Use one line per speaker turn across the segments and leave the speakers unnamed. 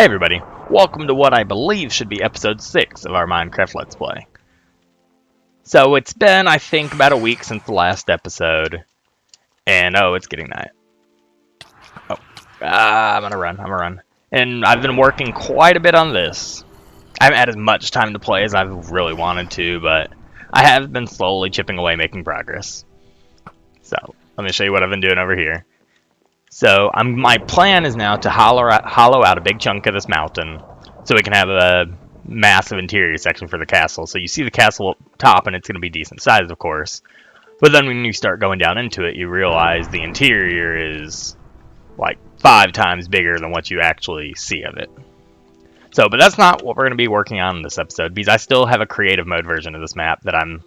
Hey everybody, welcome to what I believe should be episode 6 of our Minecraft Let's Play. So it's been, I think, about a week since the last episode, and oh, it's getting night. I'm gonna run. And I've been working quite a bit on this. I haven't had as much time to play as I've really wanted to, but I have been slowly chipping away making progress. So, let me show you what I've been doing over here. So my plan is now to hollow out a big chunk of this mountain so we can have a massive interior section for the castle. So you see the castle up top and it's going to be decent size, of course. But then when you start going down into it, you realize the interior is like 5 times bigger than what you actually see of it. So, but that's not what we're going to be working on in this episode, because I still have a creative mode version of this map that I'm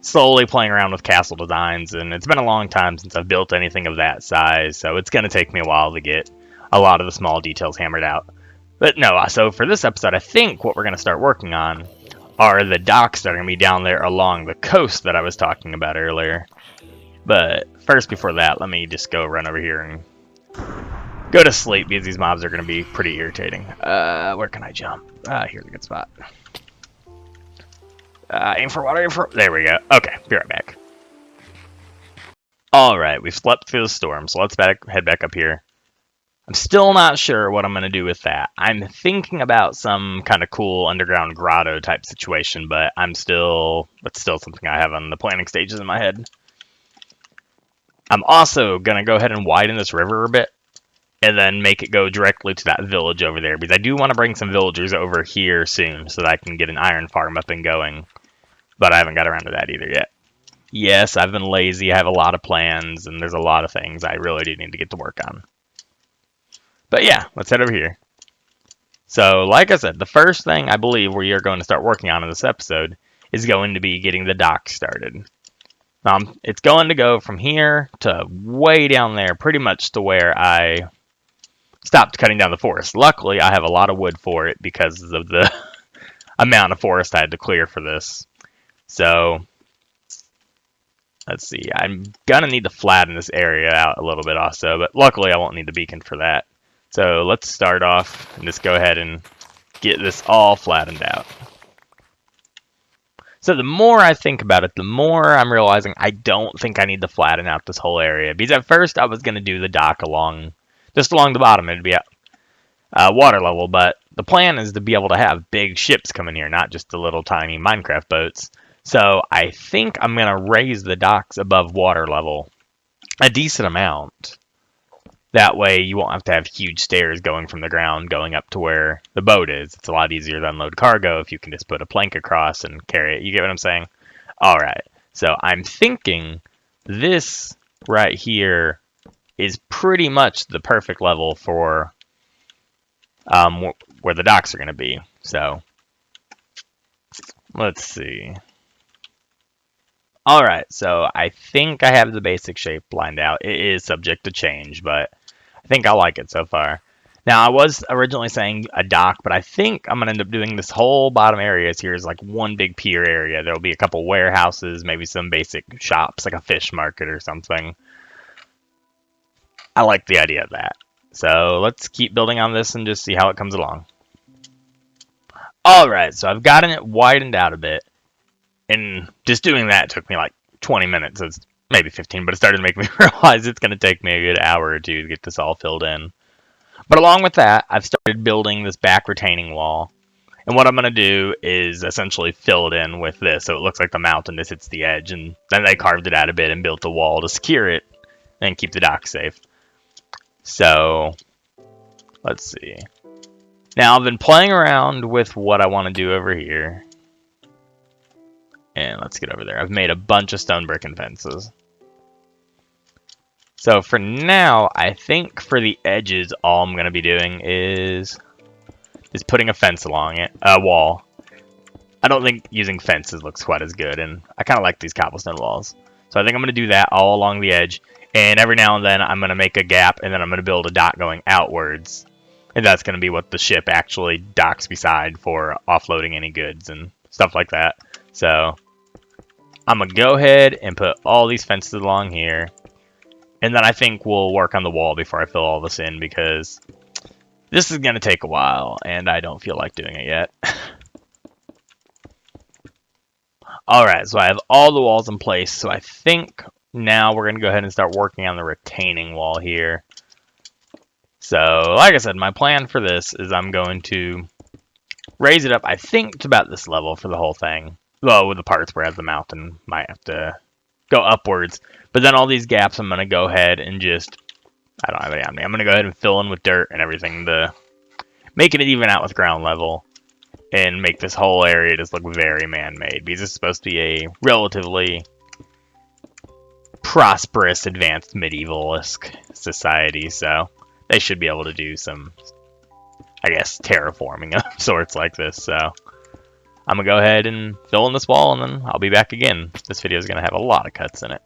slowly playing around with castle designs, and it's been a long time since I've built anything of that size, so it's going to take me a while to get a lot of the small details hammered out. But no, so for this episode, I think what we're going to start working on are the docks that are going to be down there along the coast that I was talking about earlier. But first, before that, let me just go run over here and go to sleep, because these mobs are going to be pretty irritating. Where can I jump? Here's a good spot. Aim for water, there we go. Okay, be right back. Alright, we've slept through the storm, so let's head back up here. I'm still not sure what I'm going to do with that. I'm thinking about some kind of cool underground grotto type situation, but that's still something I have on the planning stages in my head. I'm also going to go ahead and widen this river a bit, and then make it go directly to that village over there, because I do want to bring some villagers over here soon, so that I can get an iron farm up and going. But I haven't got around to that either yet. Yes, I've been lazy. I have a lot of plans, and there's a lot of things I really do need to get to work on. But yeah, let's head over here. So, like I said, the first thing I believe we are going to start working on in this episode is going to be getting the dock started. It's going to go from here to way down there, pretty much to where I stopped cutting down the forest. Luckily, I have a lot of wood for it because of the amount of forest I had to clear for this. So, let's see. I'm going to need to flatten this area out a little bit also, but luckily I won't need the beacon for that. So let's start off and just go ahead and get this all flattened out. So the more I think about it, the more I'm realizing I don't think I need to flatten out this whole area. Because at first I was going to do the dock just along the bottom. It'd be at water level, but the plan is to be able to have big ships come in here, not just the little tiny Minecraft boats. So I think I'm going to raise the docks above water level a decent amount. That way you won't have to have huge stairs going from the ground going up to where the boat is. It's a lot easier to unload cargo if you can just put a plank across and carry it. You get what I'm saying? Alright, so I'm thinking this right here is pretty much the perfect level for where the docks are going to be. So, let's see. Alright, so I think I have the basic shape lined out. It is subject to change, but I think I like it so far. Now, I was originally saying a dock, but I think I'm going to end up doing this whole bottom areas here as like one big pier area. There'll be a couple warehouses, maybe some basic shops, like a fish market or something. I like the idea of that. So let's keep building on this and just see how it comes along. Alright, so I've gotten it widened out a bit. And just doing that took me like 20 minutes. It's maybe 15, but it started to make me realize it's going to take me a good hour or two to get this all filled in. But along with that, I've started building this back retaining wall. And what I'm going to do is essentially fill it in with this, so it looks like the mountain just hits the edge. And then they carved it out a bit and built a wall to secure it and keep the dock safe. So, let's see. Now, I've been playing around with what I want to do over here. And let's get over there. I've made a bunch of stone brick and fences. So for now, I think for the edges, all I'm going to be doing is putting a fence along it, a wall. I don't think using fences looks quite as good, and I kind of like these cobblestone walls. So I think I'm going to do that all along the edge, and every now and then I'm going to make a gap, and then I'm going to build a dock going outwards. And that's going to be what the ship actually docks beside for offloading any goods and stuff like that. So I'm going to go ahead and put all these fences along here. And then I think we'll work on the wall before I fill all this in, because This is going to take a while, and I don't feel like doing it yet. Alright, so I have all the walls in place, so I think now we're going to go ahead and start working on the retaining wall here. So, like I said, my plan for this is I'm going to raise it up, I think, to about this level for the whole thing. Well, with the parts where the mountain might have to go upwards. But then all these gaps, I'm going to go ahead and just, I don't have any on me. I'm going to go ahead and fill in with dirt and everything to make it even out with ground level and make this whole area just look very man-made. Because it's supposed to be a relatively prosperous, advanced, medieval-esque society. So they should be able to do some, I guess, terraforming of sorts like this. So I'm going to go ahead and fill in this wall, and then I'll be back again. This video is going to have a lot of cuts in it.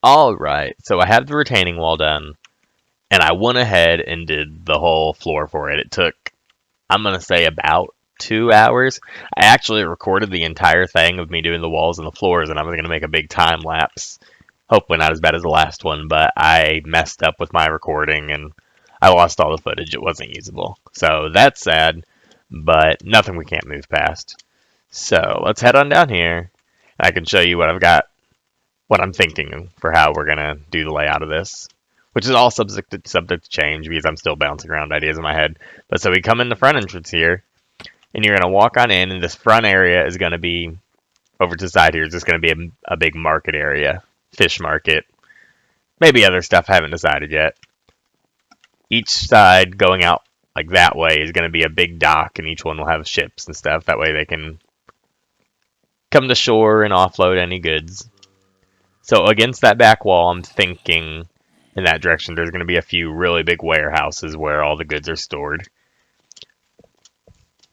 Alright, so I have the retaining wall done, and I went ahead and did the whole floor for it. It took, I'm going to say, about 2 hours. I actually recorded the entire thing of me doing the walls and the floors, and I was going to make a big time lapse. Hopefully not as bad as the last one, but I messed up with my recording, and I lost all the footage. It wasn't usable. So that's sad, but nothing we can't move past. So let's head on down here. I can show you what I've got, what I'm thinking for how we're going to do the layout of this, which is all subject to change because I'm still bouncing around ideas in my head. But so we come in the front entrance here, and you're going to walk on in, and this front area is going to be, over to the side here, is just going to be a big market area, fish market, maybe other stuff I haven't decided yet. Each side going out like that way is going to be a big dock, and each one will have ships and stuff. That way they can come to shore and offload any goods. So against that back wall, I'm thinking in that direction, there's going to be a few really big warehouses where all the goods are stored.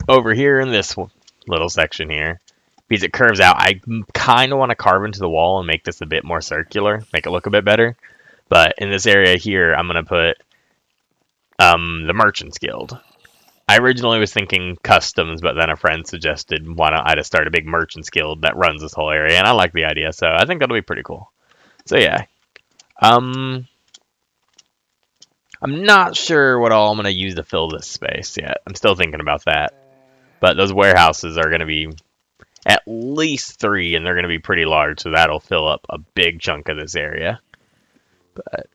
Over here in this little section here, because it curves out, I kind of want to carve into the wall and make this a bit more circular, make it look a bit better. But in this area here, I'm going to put the Merchants Guild. I originally was thinking customs, but then a friend suggested why don't I just start a big Merchants Guild that runs this whole area, and I like the idea, so I think that'll be pretty cool. So yeah, I'm not sure what all I'm going to use to fill this space yet. I'm still thinking about that. But those warehouses are going to be at least 3, and they're going to be pretty large, so that'll fill up a big chunk of this area. But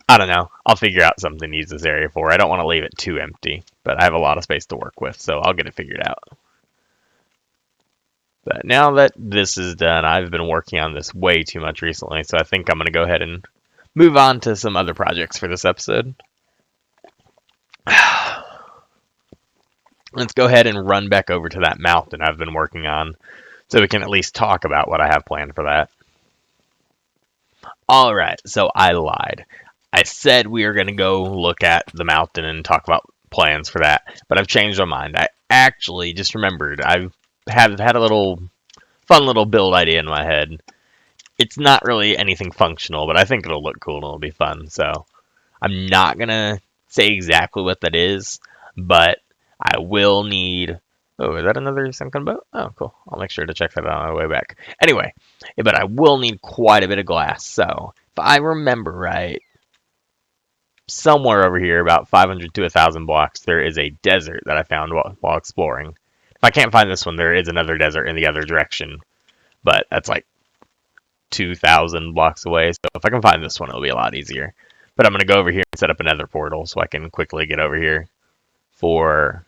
I don't know. I'll figure out something to use this area for. I don't want to leave it too empty, but I have a lot of space to work with, so I'll get it figured out. But now that this is done, I've been working on this way too much recently, so I think I'm going to go ahead and move on to some other projects for this episode. Let's go ahead and run back over to that mountain I've been working on, so we can at least talk about what I have planned for that. Alright, so I lied. I said we were going to go look at the mountain and talk about plans for that, but I've changed my mind. I actually just remembered I have had a fun little build idea in my head. It's not really anything functional, but I think it'll look cool and it'll be fun. So I'm not going to say exactly what that is, but I will need... Oh, is that another sunken boat? Oh, cool. I'll make sure to check that out on the way back. Anyway, but I will need quite a bit of glass. So if I remember right, somewhere over here, about 500 to 1,000 blocks, there is a desert that I found while exploring. If I can't find this one, there is another desert in the other direction, but that's like 2,000 blocks away. So if I can find this one, it'll be a lot easier. But I'm going to go over here and set up another portal so I can quickly get over here for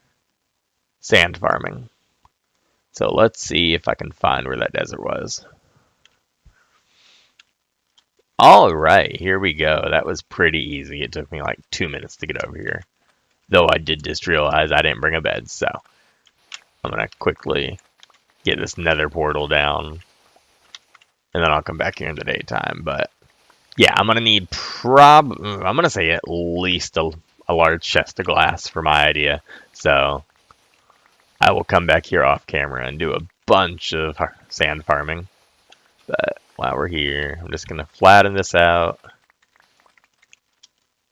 sand farming. So let's see if I can find where that desert was. Alright, here we go. That was pretty easy. It took me like 2 minutes to get over here. Though I did just realize I didn't bring a bed, so I'm going to quickly get this nether portal down. And then I'll come back here in the daytime. But yeah, I'm going to need I'm going to say at least a large chest of glass for my idea. So I will come back here off camera and do a bunch of sand farming. But while we're here, I'm just going to flatten this out.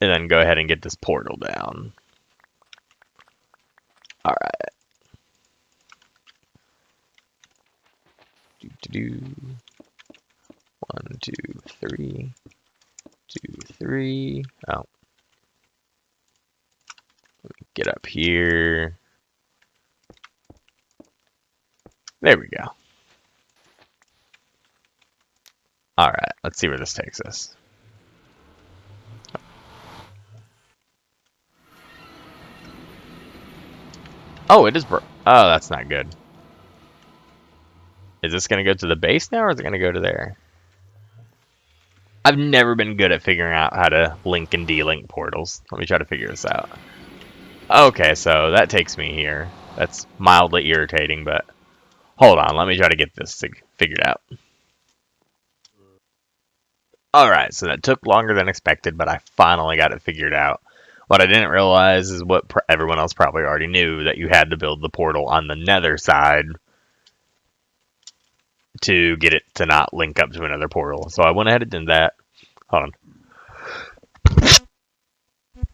And then go ahead and get this portal down. Alright. 1, 2, 3. 2, 3. Oh. Get up here. There we go. Alright, let's see where this takes us. Oh, it is oh, that's not good. Is this going to go to the base now, or is it going to go to there? I've never been good at figuring out how to link and delink portals. Let me try to figure this out. Okay, so that takes me here. That's mildly irritating, but hold on. Let me try to get this figured out. Alright, so that took longer than expected, but I finally got it figured out. What I didn't realize is what everyone else probably already knew, that you had to build the portal on the nether side to get it to not link up to another portal. So I went ahead and did that. Hold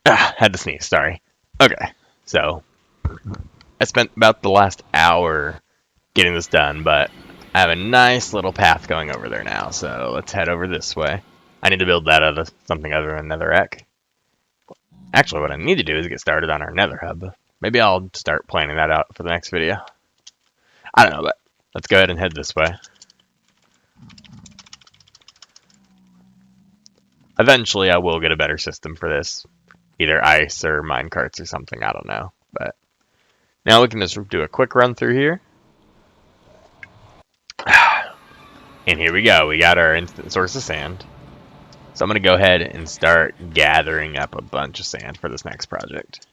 on. Had to sneeze, sorry. Okay, so I spent about the last hour getting this done, but I have a nice little path going over there now, so let's head over this way. I need to build that out of something other than netherrack. Actually, what I need to do is get started on our nether hub. Maybe I'll start planning that out for the next video. I don't know, but let's go ahead and head this way. Eventually, I will get a better system for this. Either ice or minecarts or something, I don't know. But now we can just do a quick run through here. And here we go. We got our instant source of sand. So I'm going to go ahead and start gathering up a bunch of sand for this next project.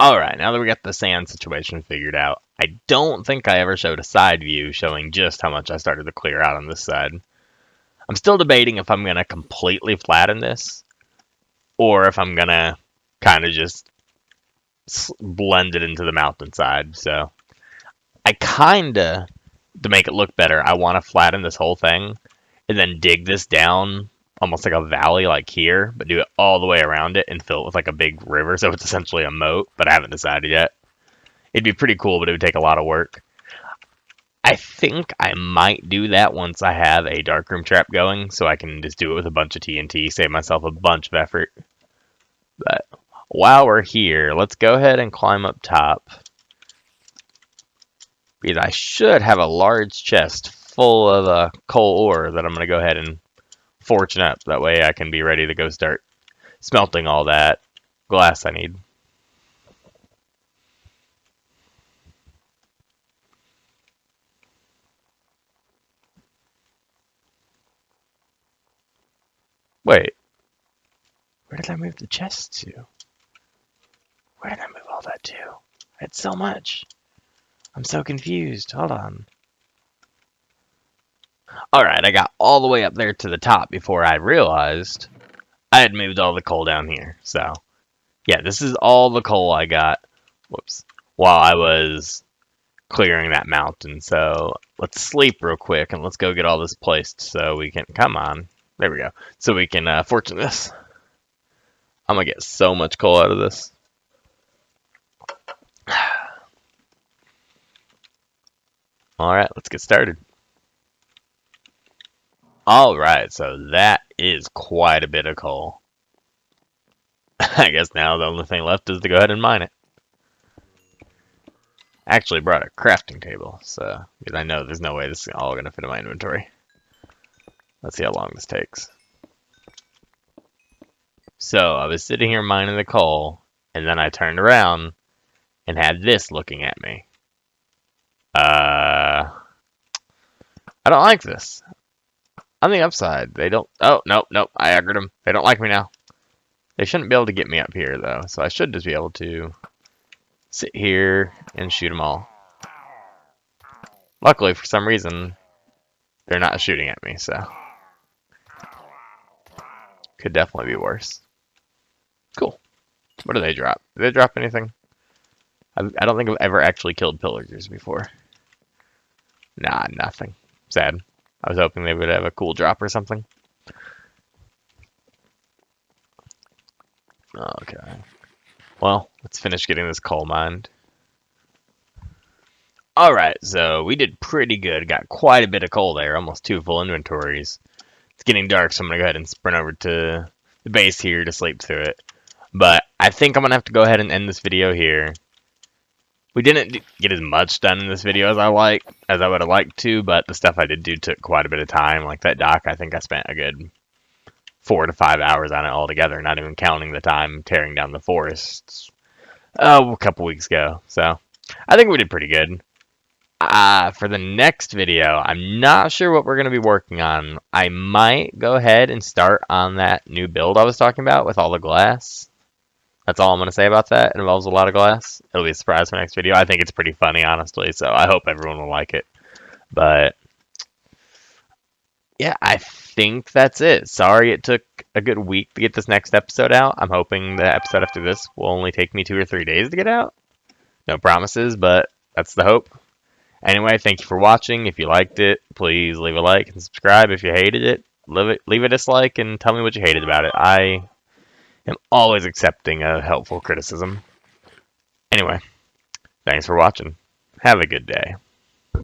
Alright, now that we got the sand situation figured out, I don't think I ever showed a side view showing just how much I started to clear out on this side. I'm still debating if I'm going to completely flatten this, or if I'm going to kind of just blend it into the mountainside. So I kind of, to make it look better, I want to flatten this whole thing and then dig this down almost like a valley like here, but do it all the way around it and fill it with like a big river, so it's essentially a moat, but I haven't decided yet. It'd be pretty cool, but it would take a lot of work. I think I might do that once I have a darkroom trap going, so I can just do it with a bunch of TNT, save myself a bunch of effort. But while we're here, let's go ahead and climb up top, because I should have a large chest full of coal ore that I'm going to go ahead and fortune up. That way I can be ready to go start smelting all that glass I need. Wait, where did I move the chest to? Where did I move all that to? I had so much. I'm so confused. Hold on. Alright, I got all the way up there to the top before I realized I had moved all the coal down here. So, yeah, this is all the coal I got, whoops, while I was clearing that mountain. So, let's sleep real quick and let's go get all this placed so we can, come on, there we go, so we can fortune this. I'm gonna get so much coal out of this. Alright, let's get started. Alright, so that is quite a bit of coal. I guess now the only thing left is to go ahead and mine it. I actually brought a crafting table, so because I know there's no way this is all going to fit in my inventory. Let's see how long this takes. So I was sitting here mining the coal, and then I turned around and had this looking at me. I don't like this. On the upside, they don't... Oh, nope, I aggroed them. They don't like me now. They shouldn't be able to get me up here, though, so I should just be able to sit here and shoot them all. Luckily, for some reason, they're not shooting at me, so... Could definitely be worse. Cool. What do they drop? Do they drop anything? I don't think I've ever actually killed pillagers before. Nah, nothing. Sad. I was hoping they would have a cool drop or something. Okay. Well, let's finish getting this coal mined. Alright, so we did pretty good. Got quite a bit of coal there, almost 2 full inventories. It's getting dark, so I'm going to go ahead and sprint over to the base here to sleep through it. But I think I'm going to have to go ahead and end this video here. We didn't get as much done in this video as I would have liked to, but the stuff I did do took quite a bit of time. Like that dock, I think I spent a good 4 to 5 hours on it altogether, not even counting the time tearing down the forests a couple weeks ago. So I think we did pretty good. For the next video, I'm not sure what we're going to be working on. I might go ahead and start on that new build I was talking about with all the glass. That's all I'm going to say about that. It involves a lot of glass. It'll be a surprise for next video. I think it's pretty funny, honestly, so I hope everyone will like it. But yeah, I think that's it. Sorry it took a good week to get this next episode out. I'm hoping the episode after this will only take me 2 or 3 days to get out. No promises, but that's the hope. Anyway, thank you for watching. If you liked it, please leave a like and subscribe. If you hated it, leave a dislike and tell me what you hated about it. I am always accepting a helpful criticism. Anyway, thanks for watching. Have a good day.